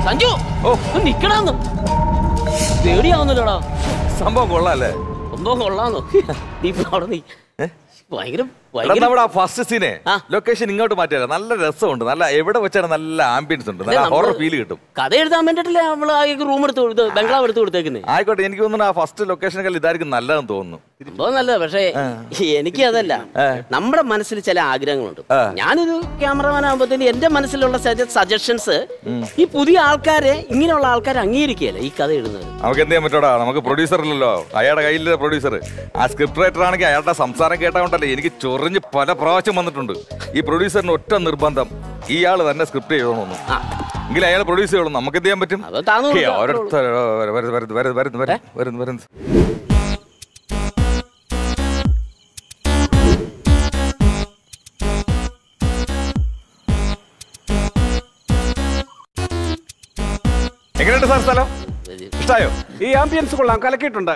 സഞ്ജു നിക്കടാന്ന് പേടിയാവുന്നല്ലോടാ. സംഭവം കൊള്ളാല്ലേ? സംഭവം കൊള്ളാന്നോ? നീ അവിടെ നീ ഭയങ്കര നമ്മുടെ ഫസ്റ്റ് സീനെ ലൊക്കേഷൻ ഇങ്ങോട്ട് മാറ്റിയല്ല, നല്ല രസമുണ്ട്. നല്ല എവിടെ വെച്ചാണ് നല്ല ആംബിയൻസ് ഉണ്ട്, നല്ല ഹൊറർ ഫീൽ കിട്ടും. കഥ എഴുതാൻ വേണ്ടിട്ടല്ലേ നമ്മള് റൂം എടുത്ത് കൊടുത്ത് ബംഗ്ലാവ് എടുത്ത് കൊടുത്തേക്കുന്നത്. ആയിക്കോട്ടെ, എനിക്ക് തോന്നുന്നു ആ ഫസ്റ്റ് ലൊക്കേഷനൊക്കെ ഇതായിരിക്കും നല്ലതെന്ന് തോന്നുന്നു. സംഭവം നല്ലത്. പക്ഷേ എനിക്ക് അതല്ല, നമ്മുടെ മനസ്സിൽ ചില ആഗ്രഹങ്ങളുണ്ട്. ഞാനൊരു ക്യാമറമാൻ ആകുമ്പോഴത്തേന് എന്റെ മനസ്സിലുള്ള സജഷൻസ് ഈ പുതിയ ആൾക്കാരെ, ഇങ്ങനെയുള്ള ആൾക്കാരെ അംഗീകരിക്കുകയല്ല ഈ കഥ എഴുതുന്നത്. നമുക്ക് എന്ത് ചെയ്യാൻ പറ്റോടാ? നമുക്ക് പ്രൊഡ്യൂസർ ഇല്ലല്ലോ, അയാളുടെ കയ്യിലെ പ്രൊഡ്യൂസർ. ആ സ്ക്രിപ്റ്റ് റൈറ്റർ ആണെങ്കിൽ അയാളുടെ സംസാരം കേട്ടാകൊണ്ടല്ലേ എനിക്ക് ചൊറിഞ്ഞ് പല പ്രാവശ്യം വന്നിട്ടുണ്ട്. ഈ പ്രൊഡ്യൂസറിന് ഒറ്റ നിർബന്ധം, ഇയാള് തന്നെ സ്ക്രിപ്റ്റ് എഴുതണമെന്ന്. എങ്കിലും അയാൾ പ്രൊഡ്യൂസ് ചെയ്യണം. നമുക്ക് എന്ത് ചെയ്യാൻ പറ്റും? വരുന്നു. എങ്ങനെയുണ്ട് സാർ സ്ഥലം? ഇഷ്ടായോ? ഈ ആംബിയൻസ് കൊള്ളാം, കലക്കിയിട്ടുണ്ട്.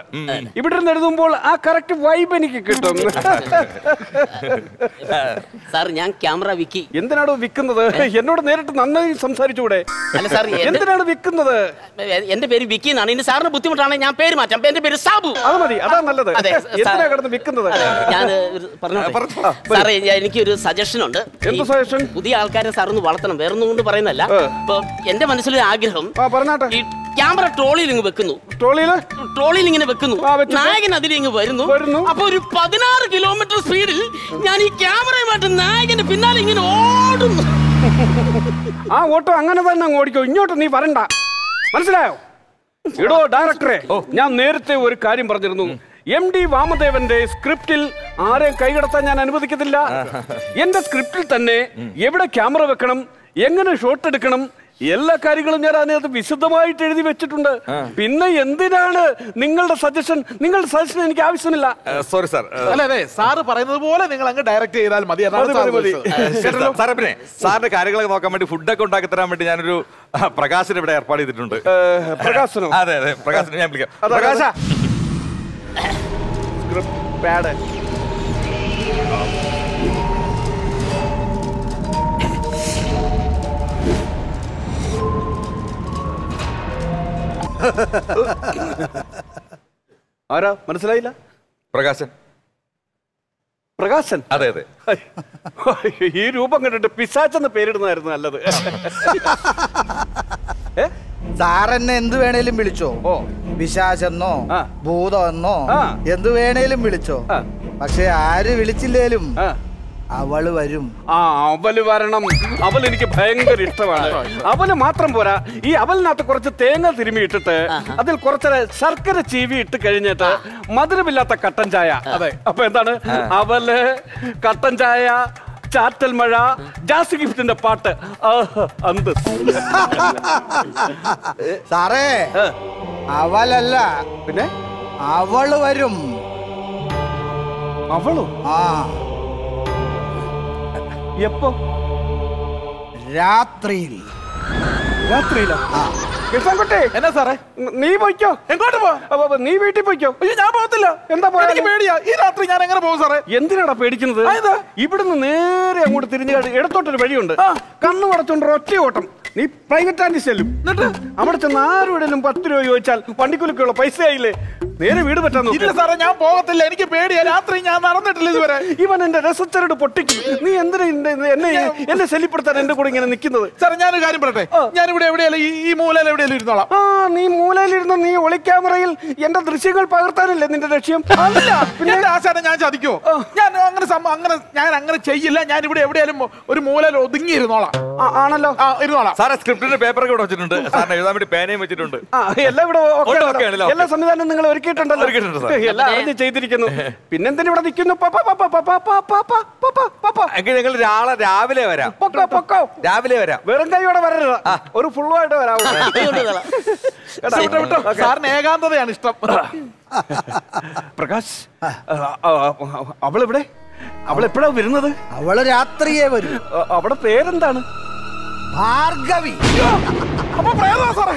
ഇവിടെ നിന്ന് എഴുതുമ്പോൾ ആ കറക്റ്റ് വൈബ് എനിക്ക് കിട്ടും. സാർ, ഞാൻ ക്യാമറ വിക്കി. എന്തിനാണോ വിൽക്കുന്നത്? എന്നോട് നേരിട്ട് നന്നായി സംസാരിച്ചുകൂടെ? അല്ല സാർ, എന്തിനാണ് വിൽക്കുന്നത്? എന്റെ പേര് വിക്കി എന്നാണ്. ഇനി സാറിന് ബുദ്ധിമുട്ടാണെങ്കിൽ ഞാൻ പേര് മാറ്റാം. എന്റെ പേര് സാബു. അത് മതി, അതാ നല്ലത്. എന്തിനാ കിടന്ന് വിൽക്കുന്നത്? ഞാൻ സാറേ, എനിക്കൊരു സജഷൻ ഉണ്ട്. എന്ത് സജഷൻ? പുതിയ ആൾക്കാരെ സാറൊന്ന് വളർത്തണം, വേറൊന്നും കൊണ്ട് പറയുന്നല്ല. ഇപ്പൊ എന്റെ മനസ്സിലൊരു ആഗ്രഹം, പറഞ്ഞാട്ടെ. ക്യാമറ ട്രോളിയിൽ ഇങ്ങ് വെക്കുന്നു, ട്രോളിയിൽ ഇങ്ങനെ വെക്കുന്നു, നായകൻ അതിലിങ്ങ് വരുന്നു. അപ്പൊ ഒരു 16 കിലോമീറ്റർ സ്പീഡിൽ ഞാൻ ഈ ക്യാമറയുമായിട്ട് നായകന്റെ പിന്നാലെ ഇങ്ങനെ ഓടുന്നു. ആ ഓട്ടോ അങ്ങനെ തന്നെ ഓടിക്കോ, ഇങ്ങോട്ട് നീ വരണ്ട. മനസ്സിലായോ? ഇടോ ഡയറക്ടറെ, ഞാൻ നേരത്തെ ഒരു കാര്യം പറഞ്ഞിരുന്നു. MD വാമദേവന്റെ സ്ക്രിപ്റ്റിൽ ആരെയും കൈകടത്താൻ ഞാൻ അനുവദിക്കത്തില്ല. എന്റെ സ്ക്രിപ്റ്റിൽ തന്നെ എവിടെ ക്യാമറ വെക്കണം, എങ്ങനെ ഷോട്ട് എടുക്കണം, എല്ലാ കാര്യങ്ങളും ഞാൻ അതിനകത്ത് വിശദമായിട്ട് എഴുതി വെച്ചിട്ടുണ്ട്. പിന്നെ എന്തിനാണ് നിങ്ങളുടെ സജഷൻ? നിങ്ങളുടെ സജഷൻ എനിക്ക് ആവശ്യമില്ല. Sorry sir. അല്ലേ, സാറ് പറയുന്നത് പോലെ നിങ്ങൾ അങ്ങ് ഡയറക്റ്റ് ചെയ്താൽ മതി. സാറേ, പിന്നെ സാറിന്റെ കാര്യങ്ങളൊക്കെ നോക്കാൻ വേണ്ടി ഫുഡൊക്കെ ഉണ്ടാക്കി തരാൻ വേണ്ടി ഞാനൊരു പ്രകാശന് ഇവിടെ ഏർപ്പാട് ചെയ്തിട്ടുണ്ട്. പ്രകാശനോ? അതെ, പ്രകാശനെ ഞാൻ വിളിക്കാം. പ്രകാശ, പാഡ്. ആരാ? മനസ്സിലായില്ല. പ്രകാശൻ. പ്രകാശൻ? അതെ അതെ. ഈ രൂപം കണ്ടിട്ട് പിശാചെന്ന് പേരിടുന്നതായിരുന്നു നല്ലത്. സാറെന്നെ എന്ത് വേണേലും വിളിച്ചോ, പിശാചെന്നോ ഭൂതമെന്നോ എന്ത് വേണേലും വിളിച്ചോ. പക്ഷെ ആര് വിളിച്ചില്ലേലും അവള് വരും. അവല് വരണം. അവൽ എനിക്ക് ഭയങ്കര ഇഷ്ടമാണ്. അവല് മാത്രം പോരാ, ഈ അവലിനകത്ത് കുറച്ച് തേങ്ങ തിരുമ്മി ഇട്ടിട്ട് അതിൽ കുറച്ച് ശർക്കര ചീവി ഇട്ട് കഴിഞ്ഞിട്ട് മധുരമില്ലാത്ത കട്ടൻ ചായ. അതെ, അപ്പൊ എന്താണ്? അവല്, കട്ടൻ ചായ, ചാറ്റൽ മഴ, ജാസി ഗിഫ്റ്റിന്റെ പാട്ട്. എന്ത് സാറേ, അവലല്ല, പിന്നെ അവള് വരും. അവളോ? എപ്പോ? രാത്രിയിൽ. രാത്രിയിലോ? കൃഷ്ണൻകുട്ടി, എന്നാ സാറേ? നീ പോയിക്കോ. എങ്ങോട്ട് പോ? നീ വീട്ടിൽ പോയിക്കോ. ഞാൻ പോകത്തില്ല. എന്താ പേടിയാ? ഈ രാത്രി ഞാൻ എങ്ങനെ പോകും സാറേ? എന്തിനാടാ പേടിക്കുന്നത്? ഇവിടുന്ന് നേരെ അങ്ങോട്ട് തിരിഞ്ഞു ഇടത്തോട്ടൊരു വഴിയുണ്ട്. കണ്ണു അടച്ചോണ്ട് ഒറ്റ ഓട്ടം. നീ പ്രൈവറ്റ് ആൻഡ് ചെല്ലും. എന്നിട്ട് അവിടെ ചെന്ന് ആരോടെങ്കിലും 10 രൂപ ചോദിച്ചാൽ വണ്ടിക്കുലിക്കുള്ള പൈസ ആയില്ലേ? നേരെ വീട് പറ്റാൻ ഇല്ല സാറേ, ഞാൻ പോകത്തില്ല. എനിക്ക് പേടിയാ. രാത്രി ഞാൻ നടന്നിട്ടില്ല ഇതുവരെ. ഇവൻ എന്റെ രസച്ചരട് പൊട്ടിക്കും. നീ എന്തിനാ എന്നെ ശല്യപ്പെടുത്താൻ എന്റെ കൂടെ ഇങ്ങനെ നിൽക്കുന്നത്? സാറേ, ഞാനൊരു കാര്യം പറയട്ടെ. ഞാൻ ഇവിടെ എവിടെയല്ല, ഈ മൂലയിൽ എവിടെയെങ്കിലും ഇരുന്നോളാം. നീ മൂലയിലിരുന്ന് നീ ഒളിക്യാമറയിൽ എന്റെ ദൃശ്യങ്ങൾ പകർത്താനല്ലേ നിന്റെ ലക്ഷ്യം? അല്ല, പിന്നെ ആശാനെ ഞാൻ ചതിക്കോ? ഞാൻ അങ്ങനെ ചെയ്യില്ല. ഞാൻ ഇവിടെ എവിടെയാലും ഒരു മൂലയിൽ ഒതുങ്ങി ഇരുന്നോളാം. ആണല്ലോ, ഇരുന്നോളാം. സാറേ, സ്ക്രിപ്റ്റിന്റെ പേപ്പറൊക്കെ ഇവിടെ വെച്ചിട്ടുണ്ട്. സാറിന് എഴുതാൻ വേണ്ടി പേനയും വെച്ചിട്ടുണ്ട്. എല്ലാം ഇവിടെ എല്ലാ സംവിധാനം നിങ്ങൾ ഒരുക്കിയിട്ടുണ്ടല്ലോ. എല്ലാം അറിഞ്ഞ് ചെയ്തിരിക്കുന്നു. പിന്നെന്തിനാ ഇവിടെ നിൽക്കുന്നു? ഞങ്ങൾ രാവിലെ വരാം. രാവിലെ വരാം. വെറും കൈയോടെ വരരുത്, ഒരു ഫുള്ളുമായിട്ട് വരാം. സാറിന് ഏകാന്തതയാണ് ഇഷ്ടം. പ്രകാശ്, അവളെവിടെ? അവളെപ്പോഴാ വരുന്നത്? അവള് രാത്രിയെ വരും. അവിടെ പേരെന്താണ്? ഭാർഗവി. അപ്പൊ പ്രേതമാ സാറേ?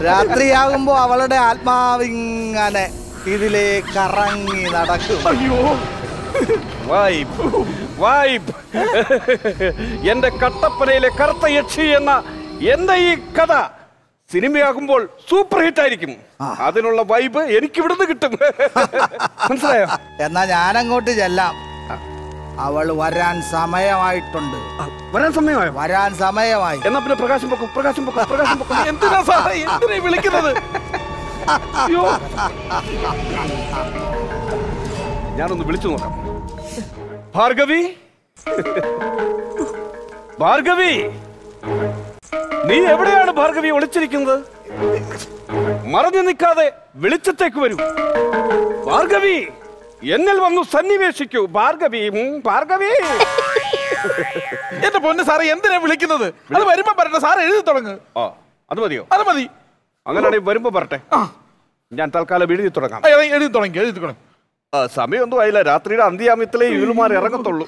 രാത്രിയാകുമ്പോ അവളുടെ ആത്മാവിങ്ങനെ ഇതിലേക്ക് കറങ്ങി നടക്കും. അയ്യോ, വൈബ്. എന്റെ കട്ടപ്പനയിലെ കറുത്ത യക്ഷി എന്ന എന്റെ ഈ കഥ സിനിമയാകുമ്പോൾ സൂപ്പർ ഹിറ്റ് ആയിരിക്കും. അതിനുള്ള വൈബ് എനിക്ക് ഇവിടുന്ന് കിട്ടും. മനസ്സിലായോ? എന്നാ ഞാനങ്ങോട്ട് ചെല്ലാം. അവൾ വരാൻ സമയമായിട്ടുണ്ട്. വരാൻ സമയമായോ? വരാൻ സമയമായി. എന്നാ പിന്നെ പ്രകാശം പൊക്കും, പ്രകാശം പൊക്കും, പ്രകാശം പൊക്കും. എന്തിനാ സാറേ എന്തിനാ വിളിക്കുന്നത്? അയ്യോ, ഞാനൊന്ന് വിളിച്ചു നോക്കാം. ഭാർഗവി, ഭാർഗവി, നീ എവിടെയാണ് ഭാർഗവി ഒളിച്ചിരിക്കുന്നത്? മറഞ്ഞു നിൽക്കാതെ വെളിച്ചത്തേക്ക് വരൂ. ഭാർഗവി, എന്നിൽ വന്നു സന്നിവേശിക്കൂ. ഭാർഗവി, ഭാർഗവി. എന്റെ പൊന്ന് സാറേ എന്തിനാ വിളിക്കുന്നത്? അത് വരുമ്പോ പറയട്ടെ. സാർ എഴുതി തുടങ്ങ്. ആ, അത് മതിയോ? അത് മതി. അങ്ങനെയാണെങ്കിൽ വരുമ്പോ പറട്ടെ. ഞാൻ തൽക്കാലം എഴുതി തുടങ്ങാം. എഴുതി തുടങ്ങി, എഴുതി തുടങ്ങി. സമയമൊന്നും ആയില്ല. രാത്രിയുടെ അന്ത്യാമത്തിലേ ഇവളുമാർ ഇറങ്ങത്തുള്ളൂ.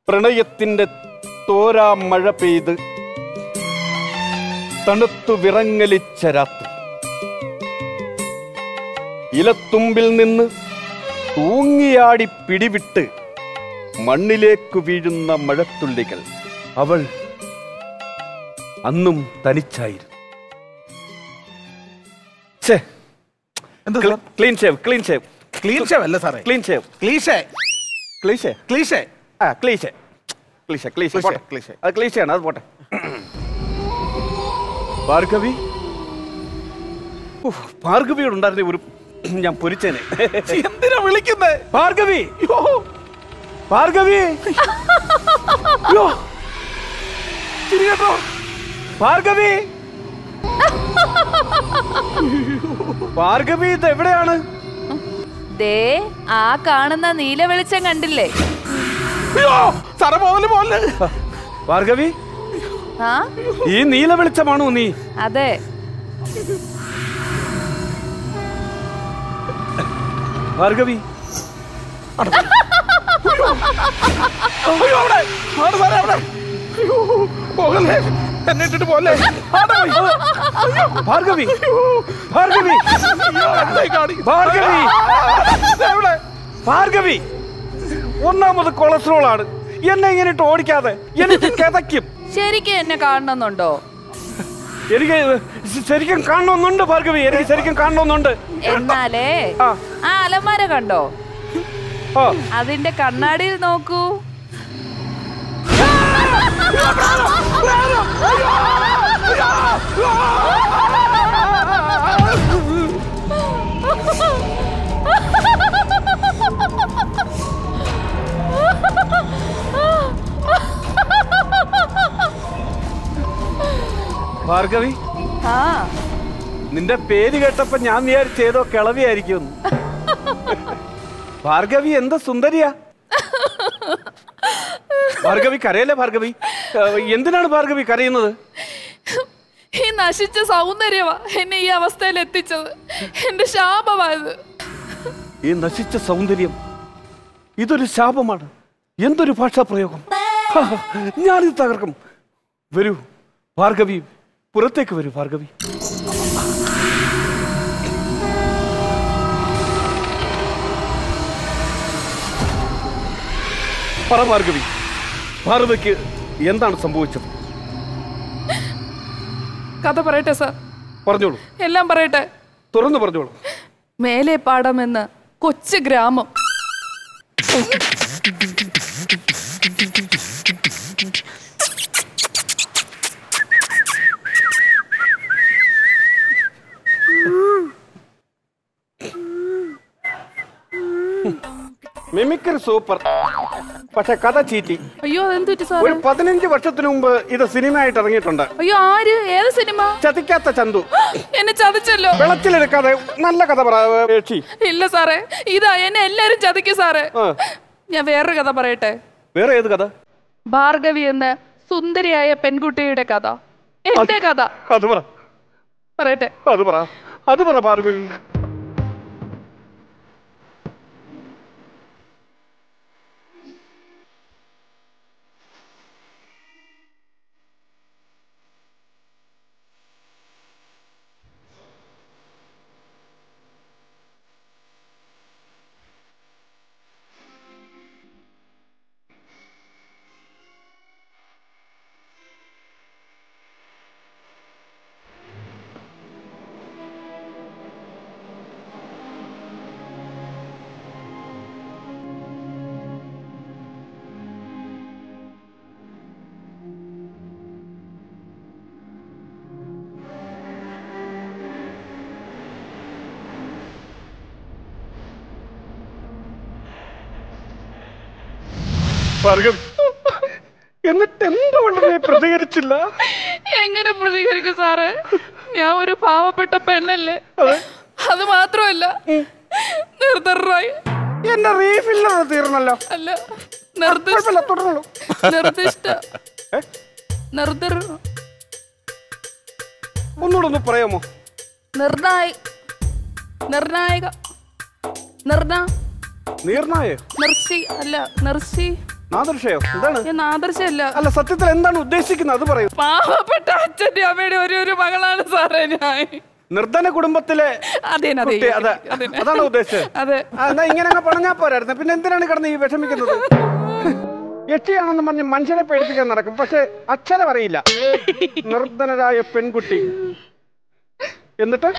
പ്രണയത്തിന്റെ തോരാ മഴ പെയ്ത് തണുത്തു വിറങ്ങലിച്ച രാത്രി, ഇലത്തുമ്പിൽ നിന്ന് തൂങ്ങിയാടി പിടിവിട്ട് മണ്ണിലേക്ക് വീഴുന്ന മഴത്തുള്ളികൾ. അവൾ അന്നും തനിച്ചായിരുന്നു. Clean shave, clean shave. Clean shave അല്ല സാറേ, clean shave. Cliche. Cliche, cliche. ആ ക്ലീഷേ, ക്ലീഷേ, ക്ലീഷേ, പോട്ടെ. ക്ലീഷേ. അത് ക്ലീഷയാണ്, അത് പോട്ടെ. ഭാർഗവി, ഭാർഗവിയോട് ഉണ്ടായിരുന്ന ഒരു ഞാൻ പൊരിച്ചേനെ. എന്തിനാ വിളിക്കുന്നേ? ഭാർഗവി, ഭാർഗവി, ഭാർഗവി, ഭാർഗവി, ഇത് എവിടെയാണ്? ദേ ആ കാണുന്ന നീല വെളിച്ചം കണ്ടില്ലേ? ഭാർഗവി, ആ ഈ നീല വെളിച്ചമാണോ നീ? അതെ. ഭാർഗവി, എന്നിട്ടിട്ട് പോലെ ഭാർഗവി, ഭാർഗവി, ഭാർഗവി, ഭാർഗവി, ഒന്നാമത് കൊളസ്ട്രോൾ ആണ്. എന്നെ ഇങ്ങനെ ഇട്ട് ഓടിക്കാതെ, എനിക്ക് കിതയ്ക്കും. ശരിക്കും എന്നെ കാണണമെന്നുണ്ടോ? എനിക്ക് ശരിക്കും കാണണമെന്നുണ്ട് ഭാർഗവി, എനിക്ക് ശരിക്കും കാണണമെന്നുണ്ട്. എന്നാലേ ആ അലമാര കണ്ടോ? അതിന്റെ കണ്ണാടിയിൽ നോക്കൂ. ഭാർഗവി, ആ നിന്റെ പേര് കേട്ടപ്പോ ഞാൻ വിചാരിച്ചു ഏതോ കിളവിയായിരിക്കും. ഭാർഗവി എന്താ സുന്ദരിയാ. ഭാർഗവി കരയല്ലേ ഭാർഗവി? എന്തിനാണ് ഭാർഗവി കരയുന്നത്? ഈ നശിച്ച സൗന്ദര്യമാ എന്നെ ഈ അവസ്ഥയിൽ എത്തിച്ചത്. എന്റെ ശാപമായത്. ഈ നശിച്ച സൗന്ദര്യം ഇതൊരു ശാപമാണ്. എന്തൊരു ഭാഷാപ്രയോഗം! ഞാനിത് തകർക്കും. വരൂ ഭാർഗവി, പുറത്തേക്ക് വരൂ ഭാർഗവി. പറ ഭാർഗവി, ഭാർഗവിക്ക് എന്താണ് സംഭവിച്ചത്? കഥ പറയട്ടെ സാർ? പറഞ്ഞോളൂ, എല്ലാം പറയട്ടെ. തുറന്നു പറഞ്ഞോളൂ. മേലെ പാടം എന്ന കൊച്ചു ഗ്രാമം. മിമിക്രി സൂപ്പർ, പക്ഷെ കഥ ചീറ്റി. അയ്യോ, അതെന്തു സാർ? ഒരു 15 വർഷത്തിന് മുമ്പ് ഇത് സിനിമയായിട്ട് ഇറങ്ങിയിട്ടുണ്ട്. അയ്യോ, ആര്? ഏത് സിനിമ? ചതിക്കാത്ത ചന്തു. എന്നെ ചതിച്ചല്ലോ. വെളച്ചിലെടുക്കാതെ നല്ല കഥ പറ. ഇല്ല സാറേ, ഇതാ എന്നെ എല്ലാരും ചതിക്കും സാറേ. ഞാൻ വേറൊരു കഥ പറയട്ടെ? വേറെ ഏത് കഥ? ഭാർഗവി എന്ന സുന്ദരിയായ പെൺകുട്ടിയുടെ കഥ. എന്റെ കഥ. അത് പറ. പറയട്ടെ? അത് പറ, അത് പറ ഭാർഗവി. എന്നിട്ട് എന്തുകൊണ്ട് നീ പ്രതികരിച്ചില്ല? എങ്ങനെ പ്രതികരിക്കും സാറേ? ഞാൻ ഒരു പാവപ്പെട്ട പെണ്ണല്ലേ. അത് മാത്രമല്ല, നിർദ്ദറായി എന്റെ റീഫില്ലർ തീർന്നല്ലോ. അല്ല, നിർദ്ദിഷ്ട ഒന്നുകൂടെ ഒന്ന് പറയാമോ? നിർണായക നാദർശയോ? എന്താണ്? നാദർശയല്ല. അല്ല, സത്യത്തിൽ എന്താണ് ഉദ്ദേശിക്കുന്നത് അത് പറയൂ. പാവപ്പെട്ട അച്ഛന്റെ അമ്മയുടെ ഒരു മകളാണ് സാറേ ഞാൻ. നിർധന കുടുംബത്തിലെ അതാണ് ഉദ്ദേശിച്ചത്. എന്നാ ഇങ്ങനെ പറഞ്ഞാ പോരായിരുന്നു. പിന്നെ എന്തിനാണ് കിടന്ന് ഈ വിഷമിക്കുന്നത്? യക്ഷിയാണെന്ന് പറഞ്ഞ് മനുഷ്യനെ പേടിപ്പിക്കാൻ നടക്കും, പക്ഷെ അച്ഛനെ പറയില്ല. നിർധനരായ പെൺകുട്ടി. എന്നിട്ട്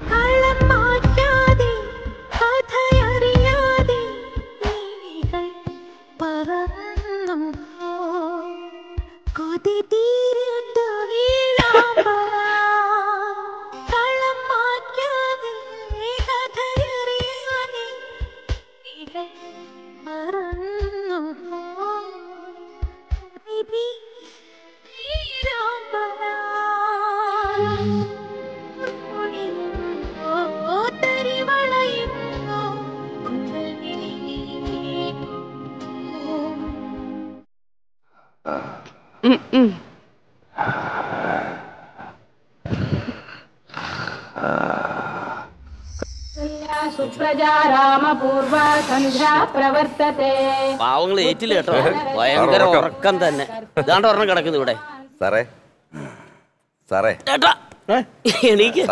പാവങ്ങൾ ഏറ്റില്ല കേട്ടോ. ഭയങ്കര ഉറക്കം തന്നെ. ഇതാണ്ട് ഒരെണ്ണം കിടക്കുന്നു ഇവിടെ. സാറേ സാറേ ചേട്ടാ എനിക്ക്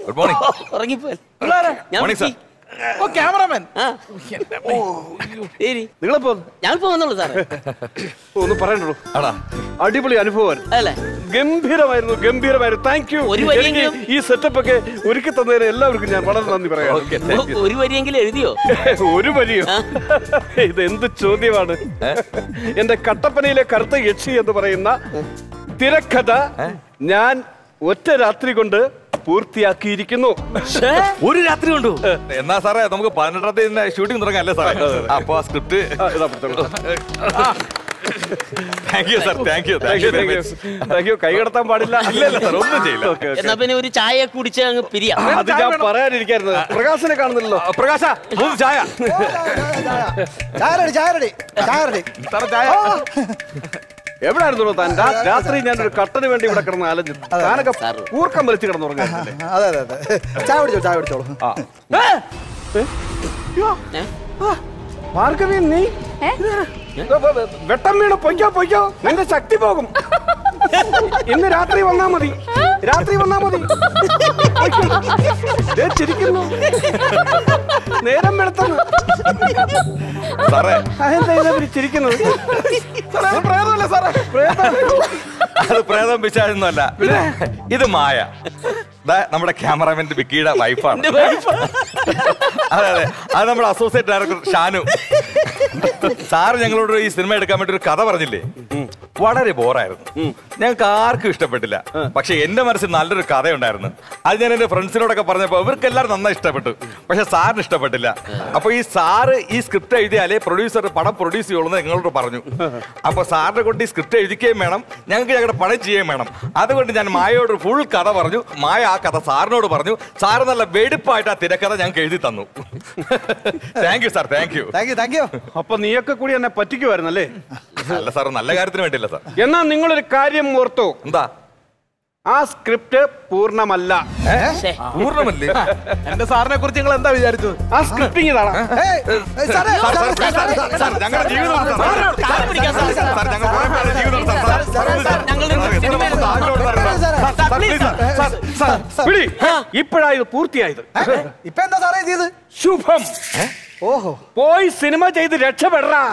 ഗുഡ് മോർണിംഗ്. ഉറങ്ങിപ്പോയി. Morning sir. ക്യാമറമാൻ നിങ്ങളിപ്പോ ഞാനിപ്പോ വന്നുള്ളൂ സാറേ. ഒന്ന് പറയണ്ടോ? അടിപൊളി അനുഭവം അല്ലേ? ഗംഭീരമായിരുന്നു. Thank you. ഈ സെറ്റപ്പ് ഒക്കെ ഒരുക്കി തന്നതിന് എല്ലാവർക്കും ഞാൻ വളരെ നന്ദി പറയാം. ഒരു വരിയെങ്കിലും എഴുതിയോ? ഒരു വരിയോ? ഇത് എന്ത് ചോദ്യമാണ്? എന്റെ കട്ടപ്പനയിലെ കറുത്ത യക്ഷി എന്ന് പറയുന്ന തിരക്കഥ ഞാൻ ഒറ്റ രാത്രി കൊണ്ട് പൂർത്തിയാക്കിയിരിക്കുന്നു. ഒരു രാത്രി കൊണ്ടു? എന്നാ സാറേ നമുക്ക് 18ാം തീയതി ഷൂട്ടിംഗ് തുടങ്ങാല്ലേ സാറേ? അപ്പൊ ആ സ്ക്രിപ്റ്റ് കൈ കടത്താൻ പാടില്ല. ഒന്നും ചെയ്യില്ല. എന്നാ പിന്നെ ഒരു ചായ കുടിച്ച് അങ്ങ് പിരിയാം. അത് ഞാൻ പറയാനിരിക്കായിരുന്നു. പ്രകാശനെ കാണുന്നില്ലല്ലോ. പ്രകാശ, ചായ. എവിടെയായിരുന്നു താൻ? രാത്രി ഞാനൊരു കട്ടന് വേണ്ടി ഇവിടെ കിടന്ന് ആലഞ്ഞു. താനൊക്കെ കൂർക്കം വലിച്ചു കിടന്നുറങ്ങാല്ലേ? ഭാർഗവി, നീ വെട്ടം വീണ് പൊയ്ക്കോ, നിന്റെ ശക്തി പോകും. ഇന്ന് രാത്രി വന്നാ മതി. ചിരിക്കുന്നു. നേരം വെളുത്തന്ന് ചിരിക്കുന്നത്. അത് പ്രേതം പിശാചൊന്നുമല്ല, ഇത് മായ. നമ്മുടെ ക്യാമറാമാൻ വിക്കിയുടെ വൈഫാണ്. അതെ, അത് നമ്മുടെ അസോസിയേറ്റ് ഡയറക്ടർ ഷാനു. സാറ് ഞങ്ങളോട് ഈ സിനിമ എടുക്കാൻ വേണ്ടി ഒരു കഥ പറഞ്ഞില്ലേ? വളരെ ബോറായിരുന്നു. ഞങ്ങൾക്ക് ആർക്കും ഇഷ്ടപ്പെട്ടില്ല. പക്ഷെ എന്റെ മനസ്സിൽ നല്ലൊരു കഥയുണ്ടായിരുന്നു. അത് ഞാൻ എന്റെ ഫ്രണ്ട്സിനോടൊക്കെ പറഞ്ഞപ്പോ ഇവർക്ക് എല്ലാവരും നന്നായി ഇഷ്ടപ്പെട്ടു. പക്ഷെ സാറിന് ഇഷ്ടപ്പെട്ടില്ല. അപ്പൊ ഈ സാറ് ഈ സ്ക്രിപ്റ്റ് എഴുതിയാലേ പ്രൊഡ്യൂസർ പടം പ്രൊഡ്യൂസ് ചെയ്യുള്ളൂ എന്ന് ഞങ്ങളോട് പറഞ്ഞു. അപ്പൊ സാറിനെ കൊണ്ട് ഈ സ്ക്രിപ്റ്റ് എഴുതിക്കുകയും വേണം, ഞങ്ങൾക്ക് ഞങ്ങളുടെ പടം ചെയ്യുകയും വേണം. അതുകൊണ്ട് ഞാൻ മായയോട് ഫുൾ കഥ പറഞ്ഞു. മായ ആ കഥ സാറിനോട് പറഞ്ഞു. സാറ് നല്ല വെടിപ്പായിട്ട് ആ തിരക്കഥ ഞങ്ങൾക്ക് എഴുതി തന്നു. Thank you sir. Thank you. അപ്പൊ നീയൊക്കെ കൂടി എന്നെ പറ്റിക്കുമായിരുന്നല്ലേ? അല്ല സാർ, നല്ല കാര്യത്തിന് വേണ്ടിയില്ല സാർ. എന്നാ നിങ്ങളൊരു കാര്യം ഓർത്തോ? എന്താ? ആ സ്ക്രിപ്റ്റ് പൂർണ്ണമല്ല. പൂർണ്ണമല്ലേ? എന്റെ സാറിനെ കുറിച്ച് നിങ്ങൾ എന്താ വിചാരിച്ചത്? ആ സ്ക്രിപ്റ്റിംഗ് ഇതാണ്. ഇപ്പോഴായത് പൂർത്തിയായത്. ഇപ്പൊ എന്താ സാറേ ചെയ്ത്? ശുഭം. ഓഹോ, പോയി സിനിമ ചെയ്ത് രക്ഷപ്പെടാ.